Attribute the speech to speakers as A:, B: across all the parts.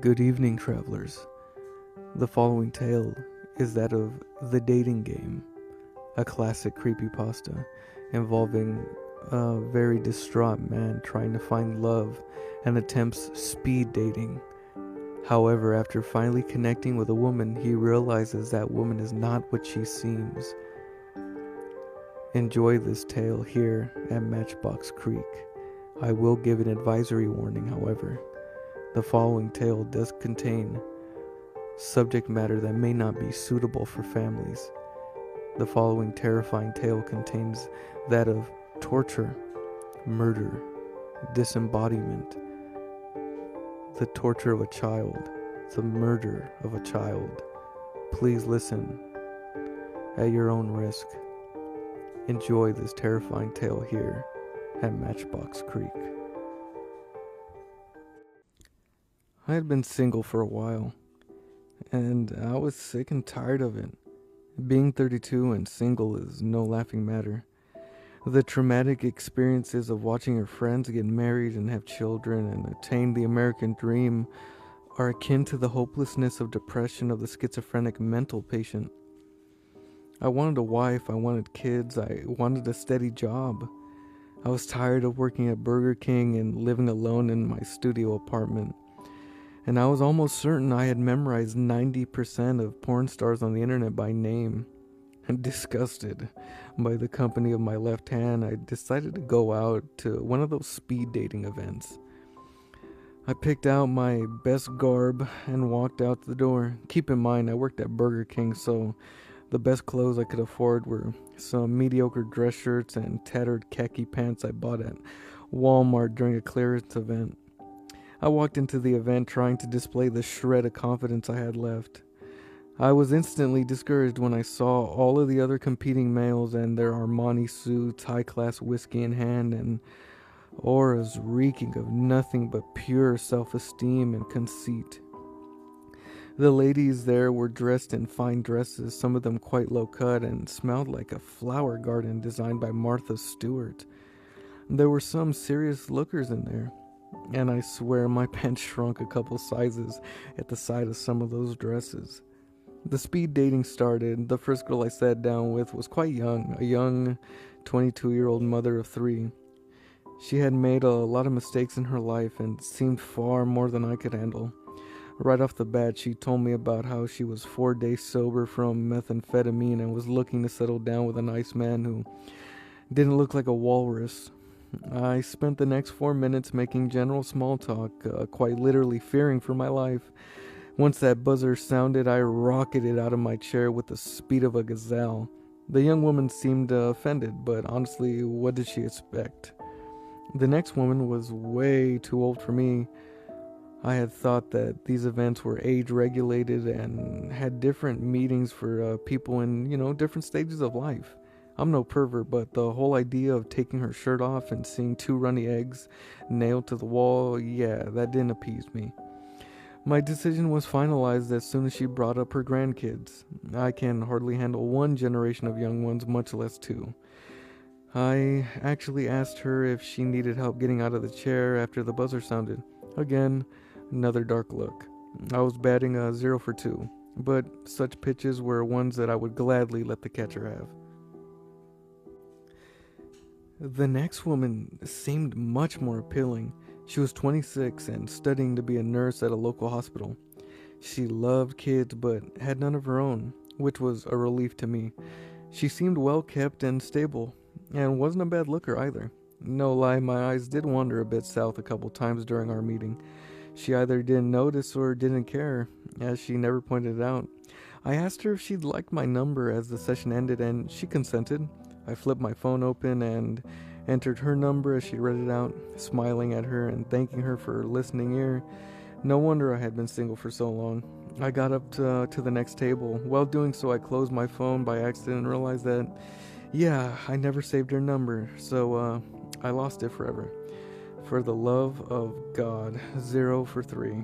A: Good evening, travelers. The following tale is that of The Dating Game, a classic creepypasta involving a very distraught man trying to find love and attempts speed dating. However, after finally connecting with a woman, he realizes that woman is not what she seems. Enjoy this tale here at Matchbox Creek. I will give an advisory warning, however. The following tale does contain subject matter that may not be suitable for families. The following terrifying tale contains that of torture, murder, disembodiment, the torture of a child, the murder of a child. Please listen at your own risk. Enjoy this terrifying tale here at Matchbox Creek. I had been single for a while, and I was sick and tired of it. Being 32 and single is no laughing matter. The traumatic experiences of watching your friends get married and have children and attain the American dream are akin to the hopelessness of depression of the schizophrenic mental patient. I wanted a wife, I wanted kids, I wanted a steady job. I was tired of working at Burger King and living alone in my studio apartment. And I was almost certain I had memorized 90% of porn stars on the internet by name. And disgusted by the company of my left hand, I decided to go out to one of those speed dating events. I picked out my best garb and walked out the door. Keep in mind, I worked at Burger King, so the best clothes I could afford were some mediocre dress shirts and tattered khaki pants I bought at Walmart during a clearance event. I walked into the event trying to display the shred of confidence I had left. I was instantly discouraged when I saw all of the other competing males and their Armani suits, high-class whiskey in hand, and auras reeking of nothing but pure self-esteem and conceit. The ladies there were dressed in fine dresses, some of them quite low-cut, and smelled like a flower garden designed by Martha Stewart. There were some serious lookers in there, and I swear my pants shrunk a couple sizes at the sight of some of those dresses. The speed dating started. The first girl I sat down with was quite young, a young 22-year-old mother of 3. She had made a lot of mistakes in her life and seemed far more than I could handle. Right off the bat, she told me about how she was 4 days sober from methamphetamine and was looking to settle down with a nice man who didn't look like a walrus. I spent the next 4 minutes making general small talk, quite literally fearing for my life. Once that buzzer sounded, I rocketed out of my chair with the speed of a gazelle. The young woman seemed offended, but honestly, what did she expect? The next woman was way too old for me. I had thought that these events were age-regulated and had different meetings for people in, different stages of life. I'm no pervert, but the whole idea of taking her shirt off and seeing 2 runny eggs nailed to the wall, yeah, that didn't appease me. My decision was finalized as soon as she brought up her grandkids. I can hardly handle 1 generation of young ones, much less 2. I actually asked her if she needed help getting out of the chair after the buzzer sounded. Again, another dark look. I was batting a 0 for 2, but such pitches were ones that I would gladly let the catcher have. The next woman seemed much more appealing. She was 26 and studying to be a nurse at a local hospital. She loved kids but had none of her own, which was a relief to me. She seemed well kept and stable, and wasn't a bad looker either. No lie, my eyes did wander a bit south a couple times during our meeting. She either didn't notice or didn't care, as she never pointed it out. I asked her if she'd like my number as the session ended, and she consented. I flipped my phone open and entered her number as she read it out, smiling at her and thanking her for her listening ear. No wonder I had been single for so long. I got up to the next table. While doing so, I closed my phone by accident and realized that, I never saved her number, so I lost it forever. For the love of God, 0 for 3.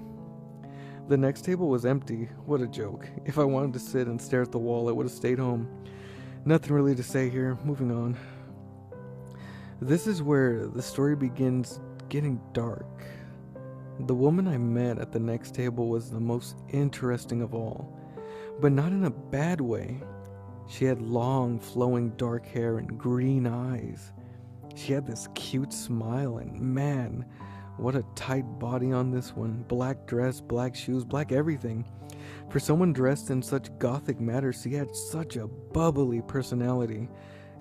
A: The next table was empty. What a joke. If I wanted to sit and stare at the wall, I would have stayed home. Nothing really to say here. Moving on. This is where the story begins getting dark. The woman I met at the next table was the most interesting of all, but not in a bad way. She had long, flowing dark hair and green eyes. She had this cute smile, and man, what a tight body on this one. Black dress, black shoes, black everything. For someone dressed in such gothic matters, she had such a bubbly personality.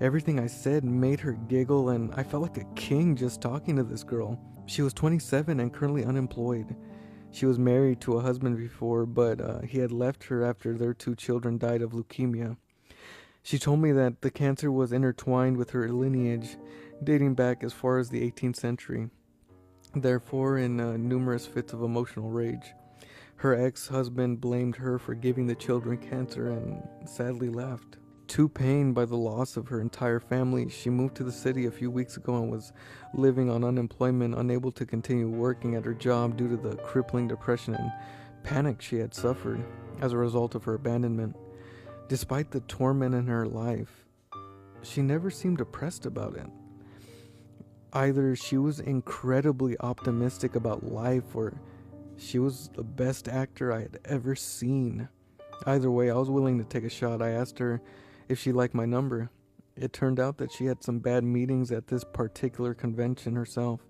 A: Everything I said made her giggle, and I felt like a king just talking to this girl. She was 27 and currently unemployed. She was married to a husband before, but he had left her after their 2 children died of leukemia. She told me that the cancer was intertwined with her lineage, dating back as far as the 18th century. Therefore, in numerous fits of emotional rage, her ex-husband blamed her for giving the children cancer and sadly left. Too pained by the loss of her entire family, she moved to the city a few weeks ago and was living on unemployment, unable to continue working at her job due to the crippling depression and panic she had suffered as a result of her abandonment. Despite the torment in her life, she never seemed depressed about it. Either she was incredibly optimistic about life or she was the best actor I had ever seen. Either way, I was willing to take a shot. I asked her if she liked my number. It turned out that she had some bad meetings at this particular convention herself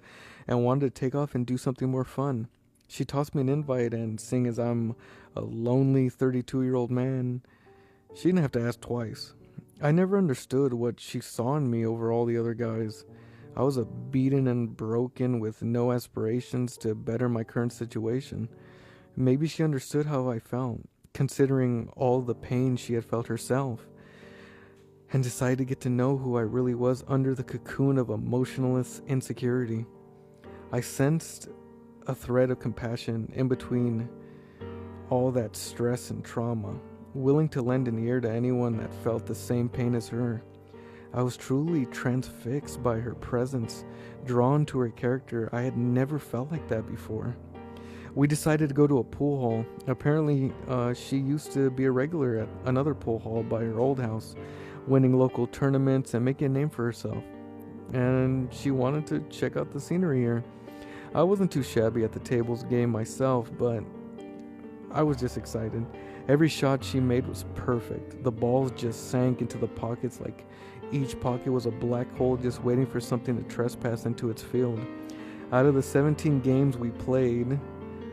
A: and wanted to take off and do something more fun. She tossed me an invite, and seeing as I'm a lonely 32-year-old man, she didn't have to ask twice. I never understood what she saw in me over all the other guys. I was a beaten and broken with no aspirations to better my current situation. Maybe she understood how I felt, considering all the pain she had felt herself, and decided to get to know who I really was under the cocoon of emotionless insecurity. I sensed a thread of compassion in between all that stress and trauma, willing to lend an ear to anyone that felt the same pain as her. I was truly transfixed by her presence, drawn to her character. I had never felt like that before. We decided to go to a pool hall. Apparently, she used to be a regular at another pool hall by her old house, winning local tournaments and making a name for herself. And she wanted to check out the scenery here. I wasn't too shabby at the tables game myself, but I was just excited. Every shot she made was perfect. The balls just sank into the pockets like each pocket was a black hole just waiting for something to trespass into its field. Out of the 17 games we played,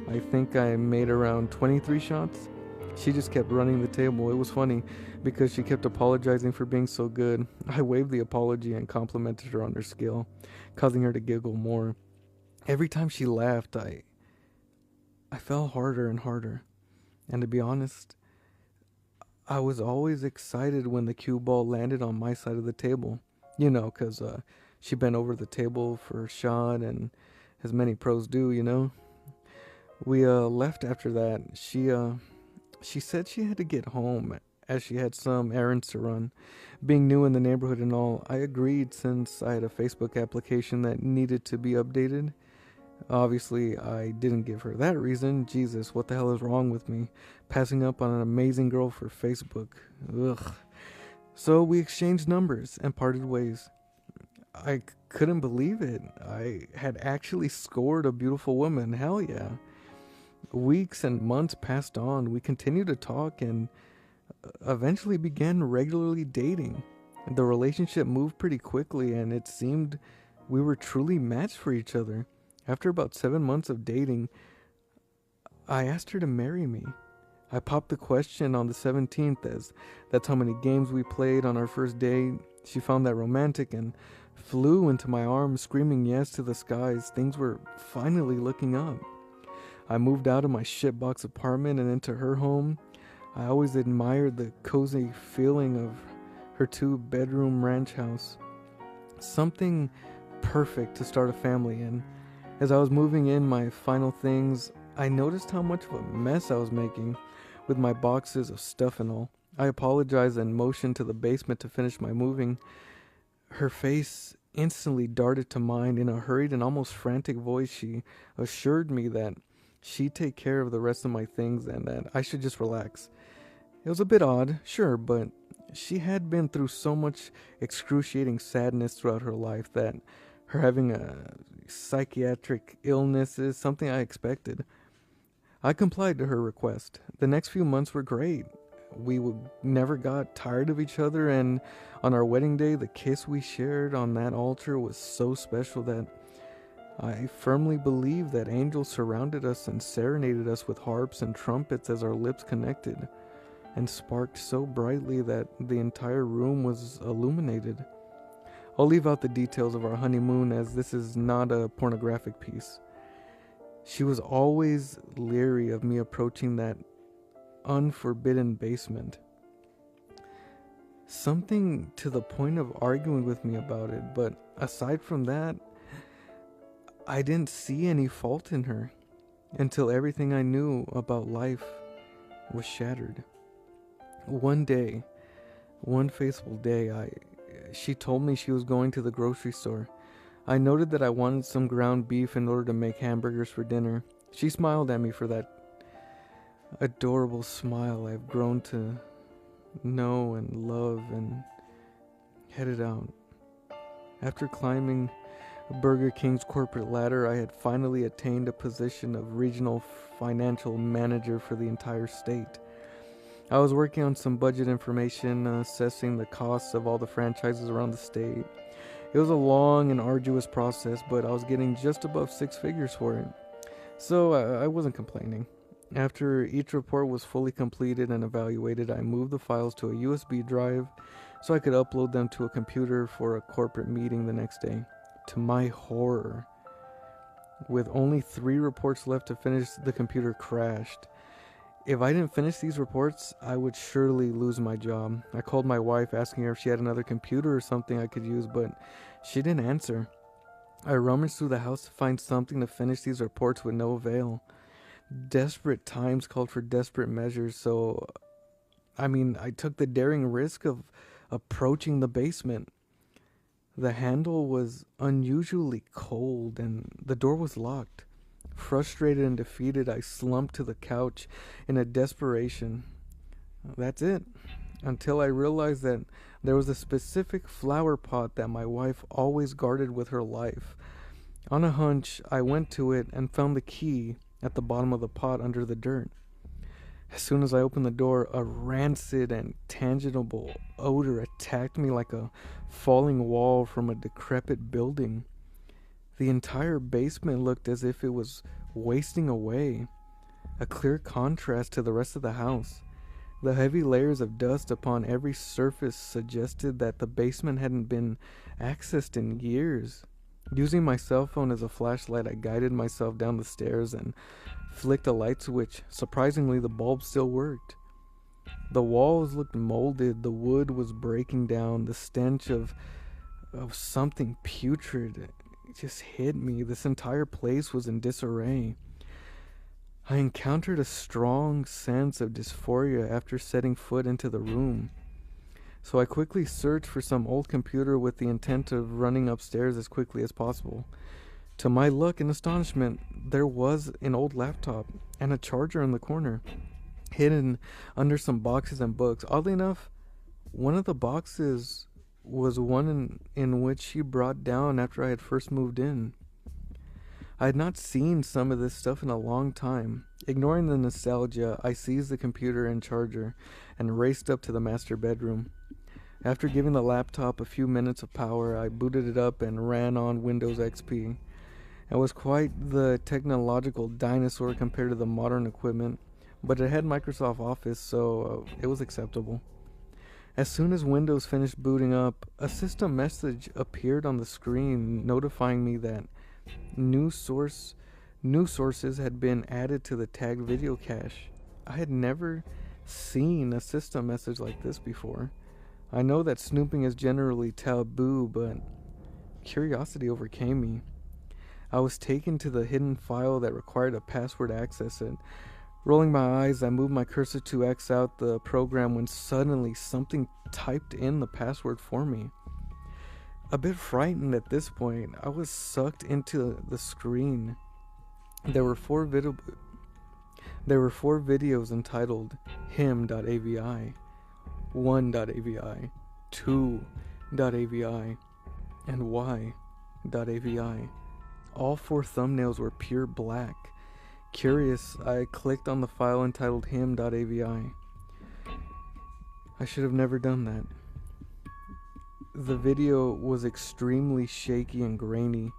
A: I think I made around 23 shots. She just kept running the table. It was funny because she kept apologizing for being so good. I waved the apology and complimented her on her skill, causing her to giggle more. Every time she laughed, I fell harder and harder. And to be honest, I was always excited when the cue ball landed on my side of the table. You know, because she bent over the table for a shot, and as many pros do, you know. We left after that. She said she had to get home as she had some errands to run. Being new in the neighborhood and all, I agreed since I had a Facebook application that needed to be updated. Obviously, I didn't give her that reason. Jesus, what the hell is wrong with me? Passing up on an amazing girl for Facebook. Ugh. So we exchanged numbers and parted ways. I couldn't believe it. I had actually scored a beautiful woman. Hell yeah. Weeks and months passed on. We continued to talk and eventually began regularly dating. The relationship moved pretty quickly, and it seemed we were truly matched for each other. After about 7 months of dating, I asked her to marry me. I popped the question on the 17th, as that's how many games we played on our first date. She found that romantic and flew into my arms, screaming yes to the skies. Things were finally looking up. I moved out of my shitbox apartment and into her home. I always admired the cozy feeling of her 2-bedroom ranch house. Something perfect to start a family in. As I was moving in my final things, I noticed how much of a mess I was making with my boxes of stuff and all. I apologized and motioned to the basement to finish my moving. Her face instantly darted to mine. In a hurried and almost frantic voice, she assured me that she'd take care of the rest of my things and that I should just relax. It was a bit odd, sure, but she had been through so much excruciating sadness throughout her life that her having a psychiatric illness is something I expected. I complied to her request. The next few months were great. Never got tired of each other, and on our wedding day, the kiss we shared on that altar was so special that I firmly believe that angels surrounded us and serenaded us with harps and trumpets as our lips connected and sparked so brightly that the entire room was illuminated. I'll leave out the details of our honeymoon as this is not a pornographic piece. She was always leery of me approaching that unforbidden basement. Something to the point of arguing with me about it, but aside from that, I didn't see any fault in her until everything I knew about life was shattered. One fateful day, she told me she was going to the grocery store. I noted that I wanted some ground beef in order to make hamburgers for dinner. She smiled at me for that adorable smile I've grown to know and love, and headed out. After climbing Burger King's corporate ladder, I had finally attained a position of regional financial manager for the entire state. I was working on some budget information, assessing the costs of all the franchises around the state. It was a long and arduous process, but I was getting just above six figures for it, so I wasn't complaining. After each report was fully completed and evaluated, I moved the files to a USB drive so I could upload them to a computer for a corporate meeting the next day. To my horror, with only 3 reports left to finish, the computer crashed. If I didn't finish these reports, I would surely lose my job. I called my wife asking her if she had another computer or something I could use, but she didn't answer. I rummaged through the house to find something to finish these reports with no avail. Desperate times called for desperate measures, so I took the daring risk of approaching the basement. The handle was unusually cold and the door was locked. Frustrated and defeated, I slumped to the couch in a desperation. That's it. Until I realized that there was a specific flower pot that my wife always guarded with her life. On a hunch, I went to it and found the key at the bottom of the pot under the dirt. As soon as I opened the door, a rancid and tangible odor attacked me like a falling wall from a decrepit building. The entire basement looked as if it was wasting away, a clear contrast to the rest of the house. The heavy layers of dust upon every surface suggested that the basement hadn't been accessed in years. Using my cell phone as a flashlight, I guided myself down the stairs and flicked a light switch. Surprisingly, the bulb still worked. The walls looked molded, the wood was breaking down, the stench of something putrid just hit me. This entire place was in disarray. I encountered a strong sense of dysphoria after setting foot into the room. So I quickly searched for some old computer with the intent of running upstairs as quickly as possible. To my luck and astonishment, there was an old laptop and a charger in the corner, hidden under some boxes and books. Oddly enough, one of the boxes was one in which she brought down after I had first moved in. I had not seen some of this stuff in a long time. Ignoring the nostalgia, I seized the computer and charger and raced up to the master bedroom. After giving the laptop a few minutes of power, I booted it up and ran on Windows XP. It was quite the technological dinosaur compared to the modern equipment, but it had Microsoft Office, so it was acceptable. As soon as Windows finished booting up, a system message appeared on the screen notifying me that new sources had been added to the tagged video cache. I had never seen a system message like this before. I know that snooping is generally taboo, but curiosity overcame me. I was taken to the hidden file that required a password to access it. Rolling my eyes, I moved my cursor to X out the program when suddenly something typed in the password for me. A bit frightened at this point, I was sucked into the screen. There were four videos entitled him.avi, 1.avi, 2.avi, and y.avi. All 4 thumbnails were pure black. Curious, I clicked on the file entitled him.avi. I should have never done that. The video was extremely shaky and grainy.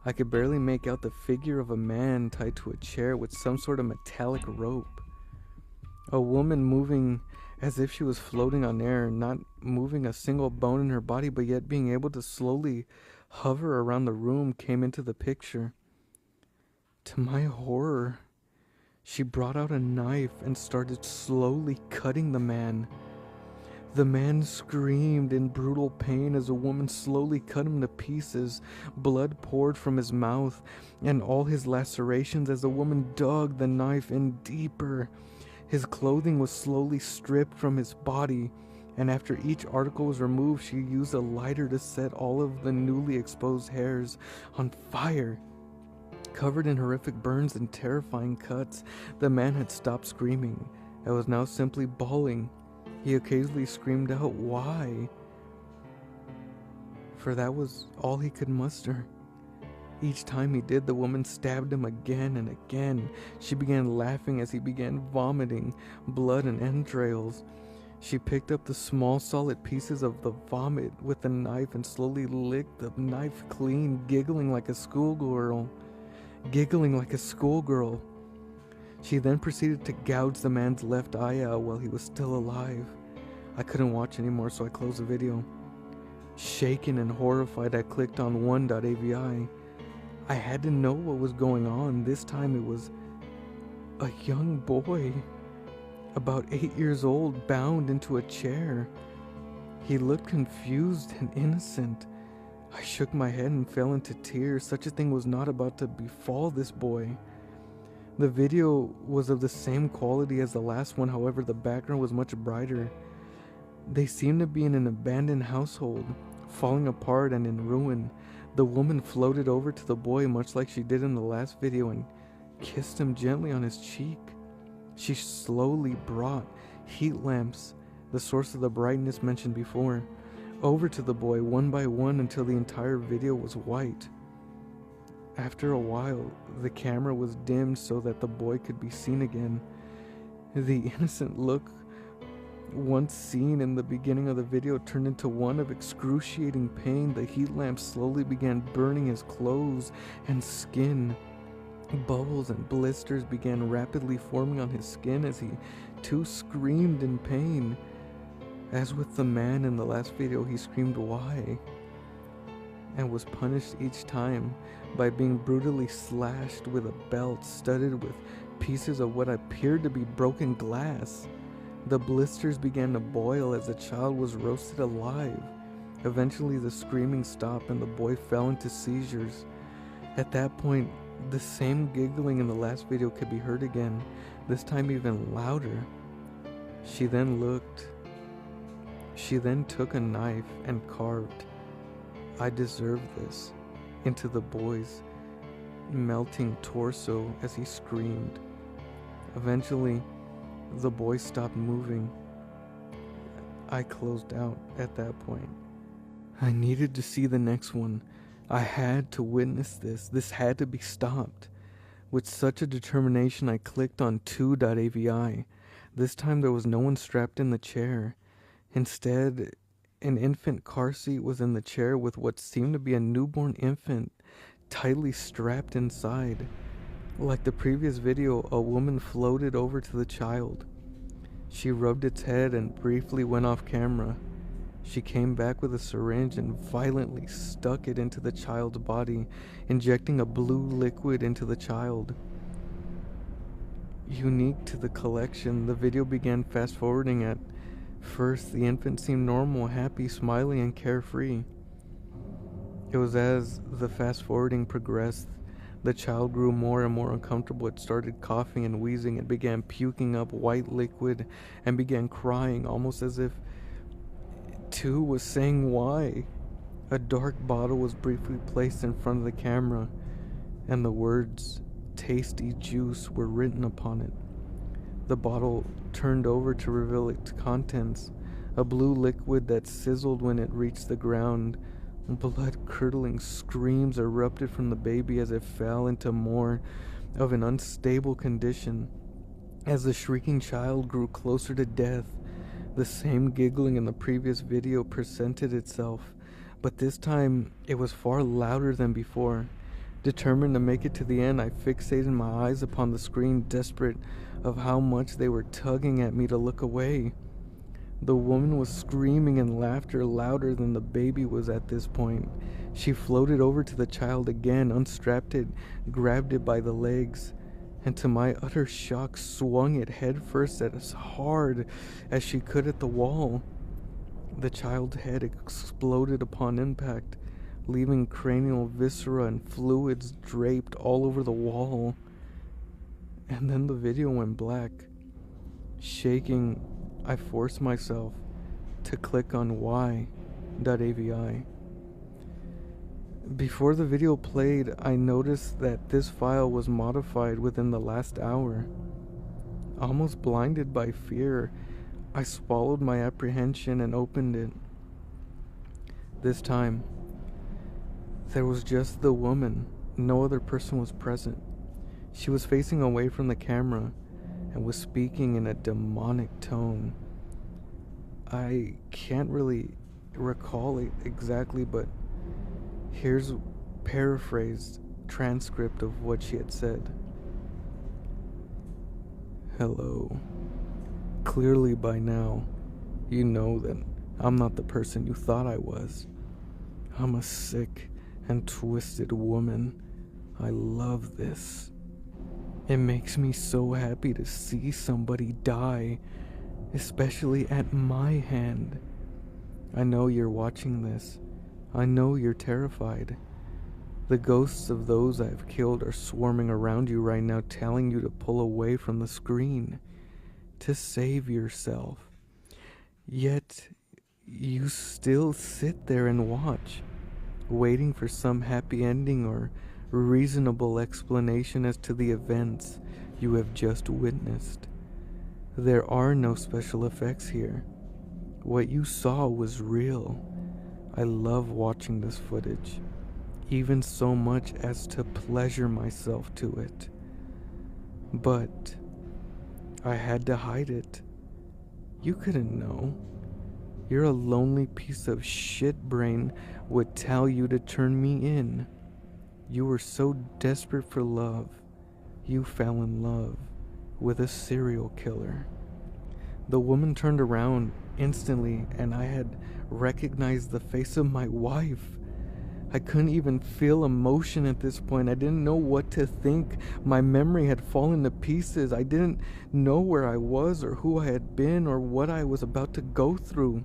A: I could barely make out the figure of a man tied to a chair with some sort of metallic rope. A woman moving as if she was floating on air, not moving a single bone in her body, but yet being able to slowly hover around the room, came into the picture. To my horror, she brought out a knife and started slowly cutting the man. The man screamed in brutal pain as a woman slowly cut him to pieces. Blood poured from his mouth and all his lacerations as the woman dug the knife in deeper. His clothing was slowly stripped from his body, and after each article was removed, she used a lighter to set all of the newly exposed hairs on fire. Covered in horrific burns and terrifying cuts, the man had stopped screaming and was now simply bawling. He occasionally screamed out, "Why?" For that was all he could muster. Each time he did, the woman stabbed him again and again. She began laughing as he began vomiting blood and entrails. She picked up the small solid pieces of the vomit with a knife and slowly licked the knife clean, giggling like a schoolgirl. She then proceeded to gouge the man's left eye out while he was still alive. I couldn't watch anymore, so I closed the video. Shaken and horrified, I clicked on one.avi. I had to know what was going on. This time it was a young boy, about 8 years old, bound into a chair. He looked confused and innocent. I shook my head and fell into tears. Such a thing was not about to befall this boy. The video was of the same quality as the last one, however, the background was much brighter. They seemed to be in an abandoned household, falling apart and in ruin. The woman floated over to the boy, much like she did in the last video, and kissed him gently on his cheek. She slowly brought heat lamps, the source of the brightness mentioned before, over to the boy one by one until the entire video was white. After a while, the camera was dimmed so that the boy could be seen again. The innocent look once seen in the beginning of the video turned into one of excruciating pain. The heat lamp slowly began burning his clothes and skin. Bubbles and blisters began rapidly forming on his skin as he too screamed in pain. As with the man in the last video, he screamed "Why?" and was punished each time by being brutally slashed with a belt studded with pieces of what appeared to be broken glass. The blisters began to boil as the child was roasted alive. Eventually the screaming stopped and the boy fell into seizures. At that point, the same giggling in the last video could be heard again, this time even louder. She then took a knife and carved "I deserve this" into the boy's melting torso as he screamed. Eventually, the boy stopped moving. I closed out at that point. I needed to see the next one. I had to witness this. This had to be stopped. With such a determination, I clicked on 2.avi. This time there was no one strapped in the chair. Instead, an infant car seat was in the chair with what seemed to be a newborn infant tightly strapped inside. Like the previous video, a woman floated over to the child. She rubbed its head and briefly went off camera. She came back with a syringe and violently stuck it into the child's body, injecting a blue liquid into the child. Unique to the collection, the video began fast forwarding. At first, the infant seemed normal, happy, smiling, and carefree. It was as the fast forwarding progressed, the child grew more and more uncomfortable. It started coughing and wheezing. It began puking up white liquid and began crying, almost as if it too was saying "Why?" A dark bottle was briefly placed in front of the camera, and the words "Tasty Juice" were written upon it. The bottle turned over to reveal its contents, a blue liquid that sizzled when it reached the ground, Blood-curdling screams erupted from the baby as it fell into more of an unstable condition. As the shrieking child grew closer to death, the same giggling in the previous video presented itself, but this time it was far louder than before. Determined to make it to the end, I fixated my eyes upon the screen, desperate of how much they were tugging at me to look away. The woman was screaming in laughter louder than the baby was at this point. She floated over to the child again, unstrapped it, grabbed it by the legs, and to my utter shock swung it headfirst as hard as she could at the wall. The child's head exploded upon impact, leaving cranial viscera and fluids draped all over the wall. And then the video went black. Shaking, I forced myself to click on y.avi. Before the video played, I noticed that this file was modified within the last hour. Almost blinded by fear, I swallowed my apprehension and opened it. This time, there was just the woman. No other person was present. She was facing away from the camera and was speaking in a demonic tone. I can't really recall it exactly, but here's a paraphrased transcript of what she had said. Hello. Clearly by now, you know that I'm not the person you thought I was. I'm a sick and twisted woman. I love this. It makes me so happy to see somebody die, especially at my hand. I know you're watching this. I know you're terrified. The ghosts of those I've killed are swarming around you right now, telling you to pull away from the screen, to save yourself. Yet, you still sit there and watch, waiting for some happy ending or reasonable explanation as to the events you have just witnessed. There are no special effects here. What you saw was real. I love watching this footage, even so much as to pleasure myself to it. But I had to hide it. You couldn't know. You're a lonely piece of shit brain would tell you to turn me in. You were so desperate for love, you fell in love with a serial killer. The woman turned around instantly, and I had recognized the face of my wife. I couldn't even feel emotion at this point. I didn't know what to think. My memory had fallen to pieces. I didn't know where I was or who I had been or what I was about to go through.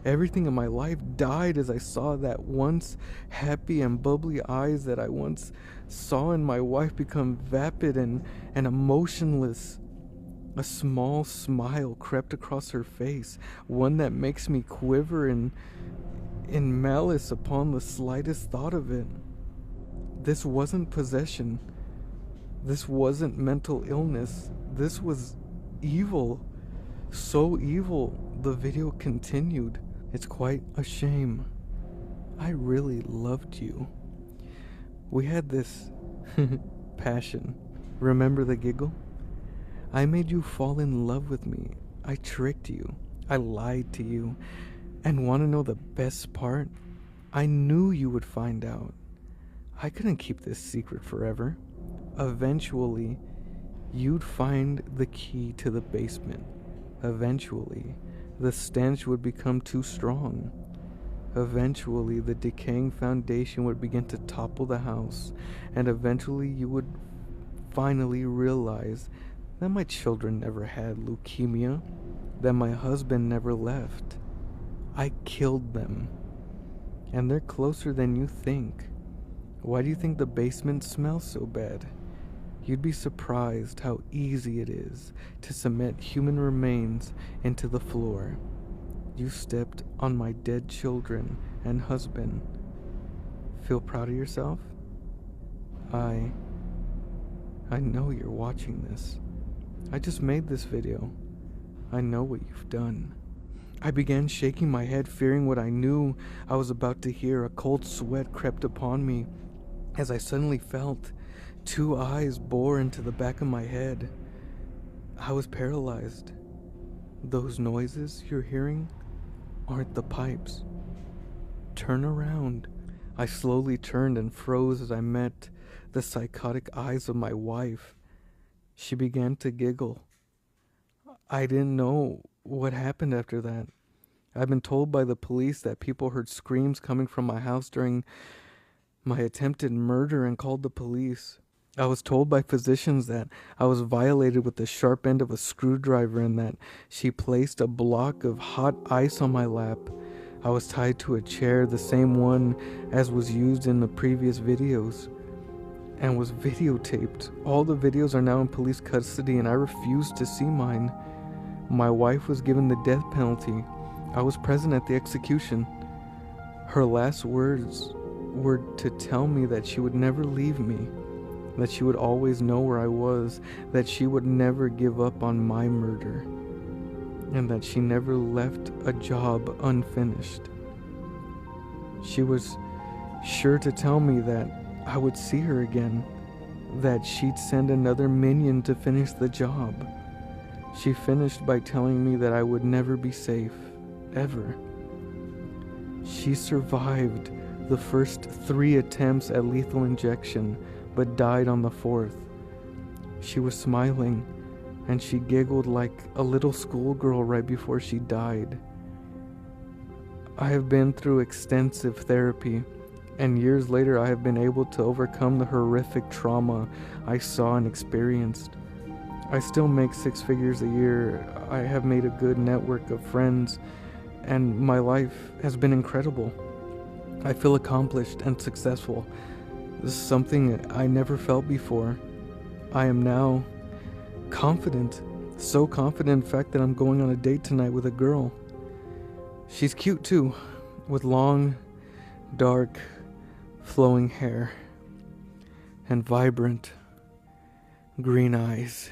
A: Everything in my life died as I saw that once happy and bubbly eyes that I once saw in my wife become vapid and emotionless. A small smile crept across her face, one that makes me quiver in malice upon the slightest thought of it. This wasn't possession. This wasn't mental illness. This was evil. So evil, the video continued. It's quite a shame. I really loved you. We had this passion. Remember the giggle? I made you fall in love with me. I tricked you. I lied to you. And want to know the best part? I knew you would find out. I couldn't keep this secret forever. Eventually, you'd find the key to the basement. Eventually, the stench would become too strong. Eventually, the decaying foundation would begin to topple the house, and eventually you would finally realize that my children never had leukemia, that my husband never left. I killed them, and they're closer than you think. Why do you think the basement smells so bad? You'd be surprised how easy it is to cement human remains into the floor. You stepped on my dead children and husband. Feel proud of yourself? I know you're watching this. I just made this video. I know what you've done. I began shaking my head, fearing what I knew I was about to hear. A cold sweat crept upon me as I suddenly felt two eyes bore into the back of my head. I was paralyzed. Those noises you're hearing aren't the pipes. Turn around. I slowly turned and froze as I met the psychotic eyes of my wife. She began to giggle. I didn't know what happened after that. I've been told by the police that people heard screams coming from my house during my attempted murder and called the police. I was told by physicians that I was violated with the sharp end of a screwdriver and that she placed a block of hot ice on my lap. I was tied to a chair, the same one as was used in the previous videos, and was videotaped. All the videos are now in police custody and I refuse to see mine. My wife was given the death penalty. I was present at the execution. Her last words were to tell me that she would never leave me, that she would always know where I was, that she would never give up on my murder, and that she never left a job unfinished. She was sure to tell me that I would see her again, that she'd send another minion to finish the job. She finished by telling me that I would never be safe, ever. She survived the first 3 attempts at lethal injection, but died on the 4th. She was smiling, and she giggled like a little schoolgirl right before she died. I have been through extensive therapy, and years later I have been able to overcome the horrific trauma I saw and experienced. I still make 6 figures a year. I have made a good network of friends, and my life has been incredible. I feel accomplished and successful. This is something I never felt before. I am now confident, so confident in fact that I'm going on a date tonight with a girl. She's cute too, with long, dark, flowing hair and vibrant green eyes.